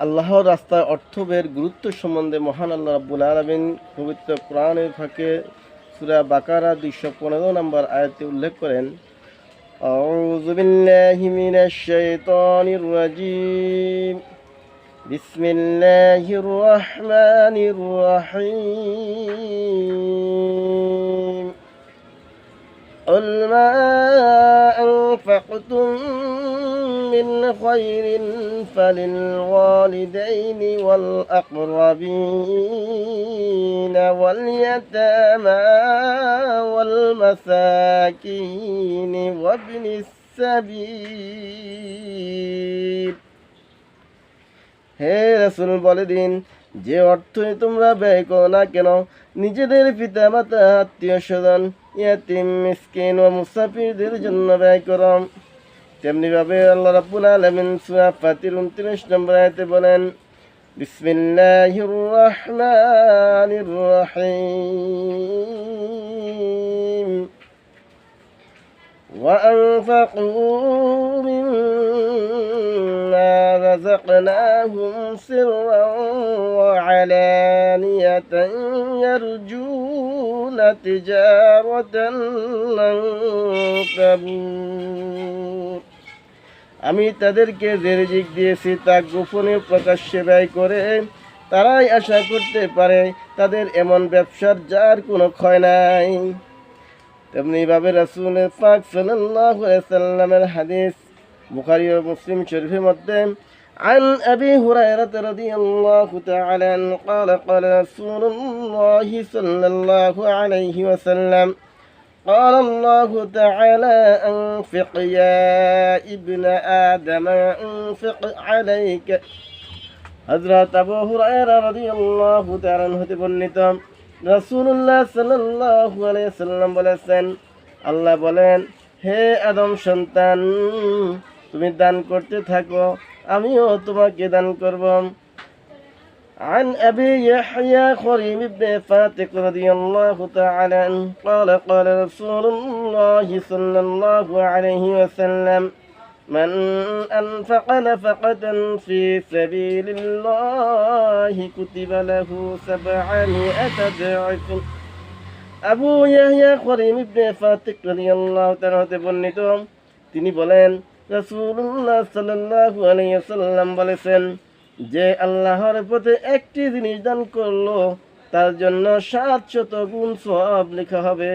আল্লাহর রাস্তায় অর্থ ব্যয়ের গুরুত্ব সম্বন্ধে মহান আল্লাহ রাব্বুল আলামিন পবিত্র কোরআনের ফাঁকে সূরা বাকারা 215 নম্বর আয়াতে উল্লেখ করেন, আউযু বিল্লাহি মিনাশ শাইতানির রাজীম, বিসমিল্লাহির রহমানির রহিম, কুল মা আনফাকতুম من خير فللوالدين والأقربين واليتامى والمساكين وابن السبيل। হে রাসূল বলে দিন, যে অর্থই তোমরা ব্যয় করো না কেন নিজেদের পিতা মাতা আত্মীয় স্বজন ইয়াতিম মিসকিন ও মুসাফিরদের জন্য ব্যয় করো। তেমনিভাবে আল্লাহ রাব্বুল আলামিন সূরা ফাতির 29 নম্বর আয়াতে বলেন, বিসমিল্লাহির রহমানির রহিম, ওয়া আনফাকু মিম্মা রাযাকনাহুম সিররান ওয়া আলানিয়াতান ইয়ারজুনা তিজারাতান লান তাবুর। আমি তাদেরকে যে রিজিক দিয়েছি তা গোপনে প্রকাশ্যে ব্যয় করে তারাই আশা করতে পারে তাদের এমন ব্যবসার যার কোনো ক্ষয় নাই। তেমনিভাবে রাসূল পাক সাল্লাল্লাহু আলাইহি ওয়াসাল্লামের হাদিস বুখারী ও মুসলিম শরীফের মধ্যে عن أبي هريرة رضي الله تعالى عنه قال قال رسول الله صلى الله عليه وسلم قال الله تعالى أنفق يا ابن آدم أنفق عليك। হযরত আবু হুরায়রা রাদিয়াল্লাহু তাআলা হতে বর্ণিত রাসূলুল্লাহ সাল্লাল্লাহু আলাইহি ওয়াসাল্লাম বলেছেন, আল্লাহ বলেন, হে আদম সন্তান, তুমি দান করতে থাকো, আমিও তোমাকে দান করব। عن أبي يحيى خريم بن فاتق رضي الله تعالى عنه قال قال رسول الله صلى الله عليه وسلم من أنفق نفقة في سبيل الله كتب له 700 ضعف। আবু ইয়াহইয়া খরিম ইবনে ফাতিক রাদিয়াল্লাহু তাআলা হতে বর্ণিত, তিনি বলেন, রাসূলুল্লাহ সাল্লাল্লাহু আলাইহি ওয়াসাল্লাম বলেছেন, যে আল্লাহর পথে একটি জিনিস দান করলো তার জন্য 700 গুণ সওয়াব লেখা হবে।